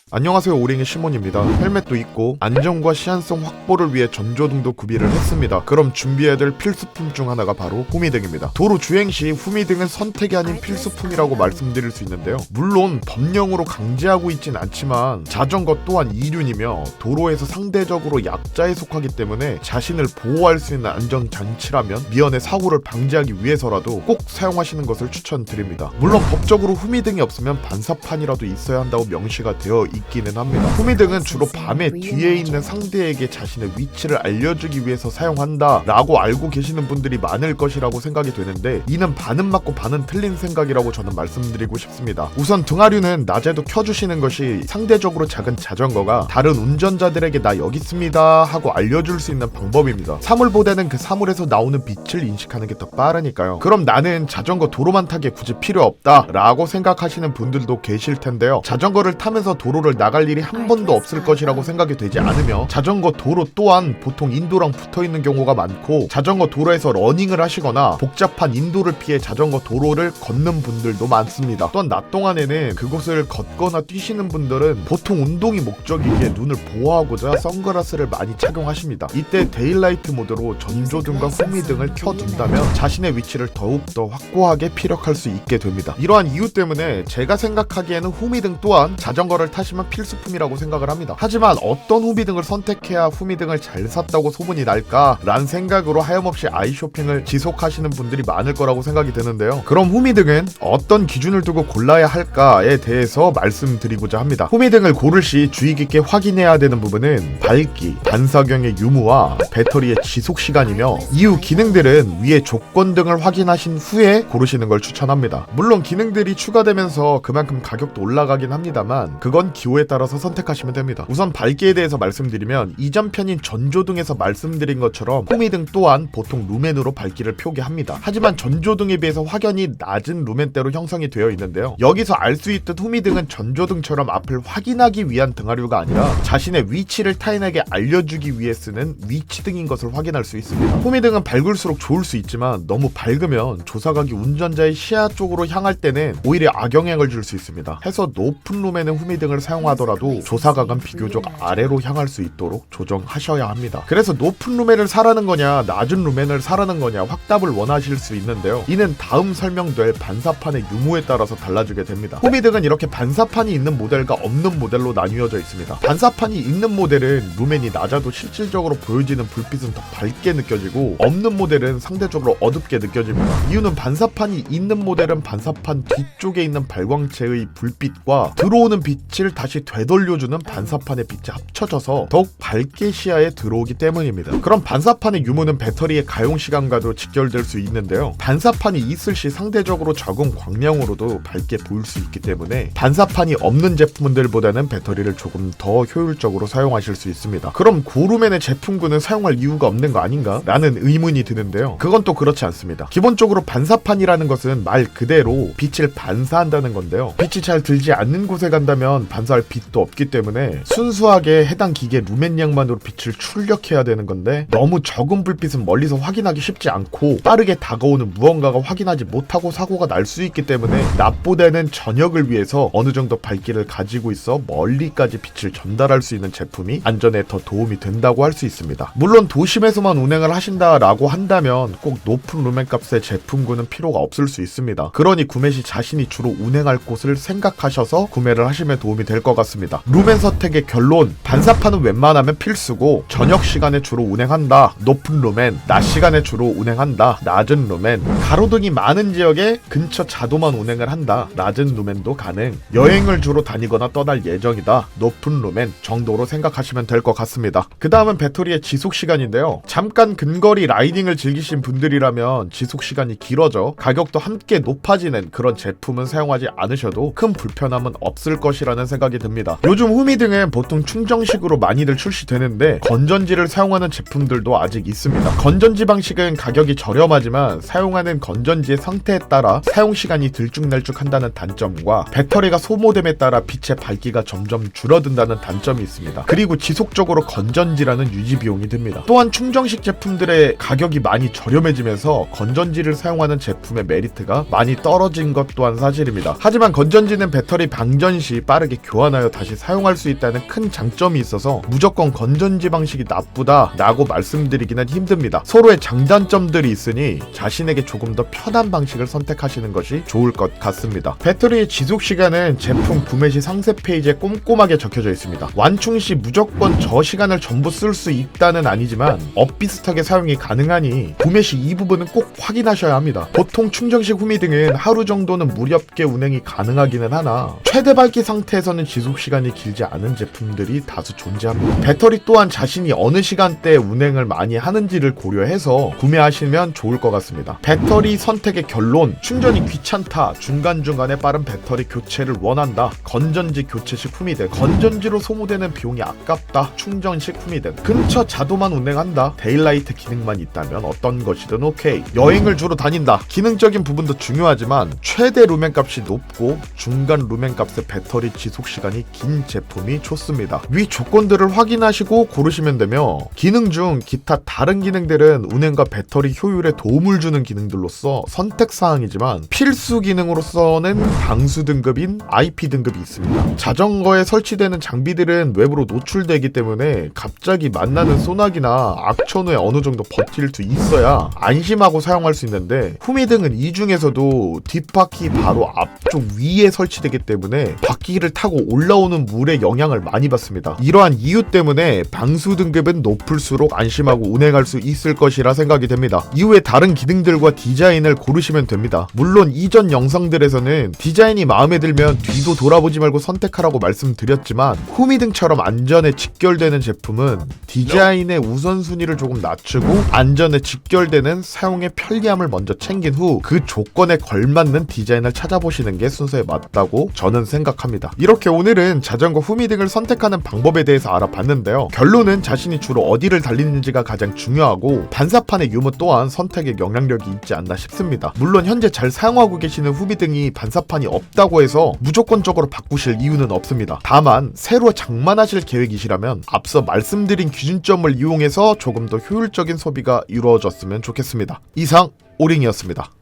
안녕하세요, 오랭이 시몬입니다. 헬멧도 있고 안정과 시한성 확보를 위해 전조등도 구비를 했습니다. 그럼 준비해야 될 필수품 중 하나가 바로 후미등입니다. 도로 주행 시 후미등은 선택이 아닌 필수품이라고 말씀드릴 수 있는데요. 물론 법령으로 강제하고 있진 않지만 자전거 또한 이륜이며 도로에서 상대적으로 약자에 속하기 때문에 자신을 보호할 수 있는 안전장치라면 미연의 사고를 방지하기 위해서라도 꼭 사용하시는 것을 추천드립니다. 물론 법적으로 후미등이 없으면 반사판이라도 있어야 한다고 명시가 되어 있기는 합니다. 후미등은 주로 밤에 뒤에 있는 상대에게 자신의 위치를 알려주기 위해서 사용한다 라고 알고 계시는 분들이 많을 것이라고 생각이 되는데, 이는 반은 맞고 반은 틀린 생각이라고 저는 말씀드리고 싶습니다. 우선 등하류는 낮에도 켜주시는 것이 상대적으로 작은 자전거가 다른 운전자들에게 나 여기 있습니다 하고 알려줄 수 있는 방법입니다. 사물보다는 그 사물에서 나오는 빛을 인식하는 게 더 빠르니까요. 그럼 나는 자전거 도로만 타기에 굳이 필요 없다 라고 생각하시는 분들도 계실 텐데요. 자전거를 타면서 도로를 나갈 일이 한 번도 없을 것이라고 생각이 되지 않으며, 자전거 도로 또한 보통 인도랑 붙어있는 경우가 많고, 자전거 도로에서 러닝을 하시거나 복잡한 인도를 피해 자전거 도로를 걷는 분들도 많습니다. 또한 낮 동안에는 그곳을 걷거나 뛰시는 분들은 보통 운동이 목적이기에 눈을 보호하고자 선글라스를 많이 착용하십니다. 이때 데일라이트 모드로 전조등과 후미등을 켜둔다면 자신의 위치를 더욱더 확고하게 피력할 수 있게 됩니다. 이러한 이유 때문에 제가 생각하기에는 후미등 또한 자전거를 타시면 필수품이라고 생각을 합니다. 하지만 어떤 후미등을 선택해야 후미등을 잘 샀다고 소문이 날까 라는 생각으로 하염없이 아이쇼핑을 지속하시는 분들이 많을 거라고 생각이 드는데요. 그럼 후미등은 어떤 기준을 두고 골라야 할까에 대해서 말씀드리고자 합니다. 후미등을 고를 시 주의 깊게 확인해야 되는 부분은 밝기, 반사경의 유무와 배터리의 지속시간이며, 이후 기능들은 위의 조건 등을 확인하신 후에 고르시는 걸 추천합니다. 물론 기능들이 추가되면서 그만큼 가격도 올라가긴 합니다만 그건 기호에 따라서 선택하시면 됩니다. 우선 밝기에 대해서 말씀드리면, 이전 편인 전조등에서 말씀드린 것처럼 후미등 또한 보통 루멘으로 밝기를 표기합니다. 하지만 전조등에 비해서 확연히 낮은 루멘대로 형성이 되어 있는데요. 여기서 알 수 있듯 후미등은 전조등처럼 앞을 확인하기 위한 등하류가 아니라 자신의 위치를 타인에게 알려주기 위해 쓰는 위치등인 것을 확인할 수 있습니다. 후미등은 밝을수록 좋을 수 있지만 너무 밝으면 조사각이 운전자의 시야 쪽으로 향할 때는 오히려 악영향을 줄 수 있습니다. 해서 높은 루멘은 후미등을 사용하더라도 조사각은 비교적 아래로 향할 수 있도록 조정하셔야 합니다. 그래서 높은 루멘을 사라는 거냐 낮은 루멘을 사라는 거냐 확답을 원하실 수 있는데요. 이는 다음 설명될 반사판의 유무에 따라서 달라지게 됩니다. 후미등은 이렇게 반사판이 있는 모델과 없는 모델로 나뉘어져 있습니다. 반사판이 있는 모델은 루멘이 낮아도 실질적으로 보여지는 불빛은 더 밝게 느껴지고, 없는 모델은 상대적으로 어둡게 느껴집니다. 이유는 반사판이 있는 모델은 반사판 뒤쪽에 있는 발광체의 불빛과 들어오는 빛을 다시 되돌려주는 반사판의 빛이 합쳐져서 더욱 밝게 시야에 들어오기 때문입니다. 그럼 반사판의 유무는 배터리의 가용시간과도 직결될 수 있는데요. 반사판이 있을 시 상대적으로 적은 광량으로도 밝게 보일 수 있기 때문에 반사판이 없는 제품들보다는 배터리를 조금 더 효율적으로 사용하실 수 있습니다. 그럼 고루멘의 제품군은 사용할 이유가 없는 거 아닌가? 라는 의문이 드는데요. 그건 또 그렇지 않습니다. 기본적으로 반사판이라는 것은 말 그대로 빛을 반사한다는 건데요. 빛이 잘 들지 않는 곳에 간다면 반사할 빛도 없기 때문에 순수하게 해당 기계 루멘량만으로 빛을 출력해야 되는 건데, 너무 적은 불빛은 멀리서 확인하기 쉽지 않고 빠르게 다가오는 무언가가 확인하지 못하고 사고가 날 수 있기 때문에 낮보다는 저녁을 위해서 어느 정도 밝기를 가지고 있어 멀리까지 빛을 전달할 수 있는 제품이 안전에 더 도움이 된다고 할 수 있습니다. 물론 도심에서만 운행을 하신다라고 한다면 꼭 높은 루멘값의 제품군은 필요가 없을 수 있습니다. 그러니 구매 시 자신이 주로 운행할 곳을 생각하셔서 구매를 하시면 도움이 될 것 같습니다. 루멘 선택의 결론: 반사판은 웬만하면 필수고, 저녁 시간에 주로 운행한다 높은 루멘, 낮 시간에 주로 운행한다 낮은 루멘, 가로등이 많은 지역에 근처 자도만 운행을 한다 낮은 루멘도 가능, 여행을 주로 다니거나 떠날 예정이다 높은 루멘 정도로 생각하시면 될 것 같습니다. 그 다음은 배터리의 지속시간인데요. 잠깐 근거리 라이딩을 즐기신 분들이라면 지속시간이 길어져 가격도 함께 높아지는 그런 제품은 사용하지 않으셔도 큰 불편함은 없을 것이라는 생각이 듭니다. 요즘 후미등은 보통 충전식으로 많이들 출시되는데 건전지를 사용하는 제품들도 아직 있습니다. 건전지 방식은 가격이 저렴하지만 사용하는 건전지의 상태에 따라 사용시간이 들쭉날쭉한다는 단점과 배터리가 소모됨에 따라 빛의 밝기가 점점 줄어든다는 단점이 있습니다. 그리고 지속적으로 건전지라는 유지 비용이 듭니다. 또한 충전식 제품들의 가격이 많이 저렴해지면서 건전지를 사용하는 제품의 메리트가 많이 떨어진 것 또한 사실입니다. 하지만 건전지는 배터리 방전 시 빠르게 교환하여 다시 사용할 수 있다는 큰 장점이 있어서 무조건 건전지 방식이 나쁘다 라고 말씀드리기는 힘듭니다. 서로의 장단점들이 있으니 자신에게 조금 더 편한 방식을 선택하시는 것이 좋을 것 같습니다. 배터리의 지속시간은 제품 구매 시 상세 페이지에 꼼꼼하게 적혀져 있습니다. 완충 시 무조건 저 시간을 전부 쓸 수 있다는 아니지만 엇비슷하게 사용이 가능하니 구매 시 이 부분은 꼭 확인하셔야 합니다. 보통 충전식 후미등은 하루 정도는 무렵게 운행이 가능하기는 하나 최대 밝기 상태에서는 지속시간이 길지 않은 제품들이 다수 존재합니다. 배터리 또한 자신이 어느 시간대에 운행을 많이 하는지를 고려해서 구매하시면 좋을 것 같습니다. 배터리 선택의 결론, 충전이 귀찮다, 중간중간에 빠른 배터리 교체를 원한다, 건전지 교체식 후미등, 건전지로 소모되는 비용이 아깝다, 충전식 후미등, 근처 자도만 운행한다, 데일라이트 기능만 있다면 어떤 것이든 오케이. 여행을 주로 다닌다, 기능적인 부분도 중요하지만 최대 루멘값이 높고 중간 루멘값의 배터리 지속시간이 긴 제품이 좋습니다. 위 조건들을 확인하시고 고르시면 되며 기능 중 기타 다른 기능들은 운행과 배터리 효율에 도움을 주는 기능들로서 선택사항이지만 필수 기능으로서는 방수 등급인 IP 등급이 있습니다. 자전거에 설치되는 장비들은 외부로 노출되기 때문에 갑자기 만나는 소나기나 악천후에 어느 정도 버틸 수 있어야 안심하고 사용할 수 있는데 후미등은 이 중에서도 뒷바퀴 바로 앞쪽 위에 설치되기 때문에 바퀴를 타고 올라오는 물의 영향을 많이 받습니다. 이러한 이유 때문에 방수 등급은 높을수록 안심하고 운행할 수 있을 것이라 생각이 됩니다. 이후에 다른 기능들과 디자인을 고르시면 됩니다. 물론 이전 영상들에서는 디자인이 마음에 들면 뒤도 돌아보지 말고 선택하라고 말씀드렸지만 후미등처럼 안전에 직결되는 제품은 디자인의 우선순위를 조금 낮추고 안전에 직결되는 사용의 편리함을 먼저 챙긴 후 그 조건에 걸맞는 디자인을 찾아보시는 게 순서에 맞다고 저는 생각합니다. 이렇게 오늘은 자전거 후미등을 선택하는 방법에 대해서 알아봤는데요. 결론은 자신이 주로 어디를 달리는지가 가장 중요하고 반사판의 유무 또한 선택에 영향력이 있지 않나 싶습니다. 물론 현재 잘 사용하고 계시는 후미등이 반사판이 없다고 해서 무조건적으로 바꾸실 이유는 없습니다. 다만 새로 장만하실 계획이시라면 앞서 말씀드린 기준점을 이용해서 조금 더 효율적인 소비가 이루어졌으면 좋겠습니다. 이상 오링이었습니다.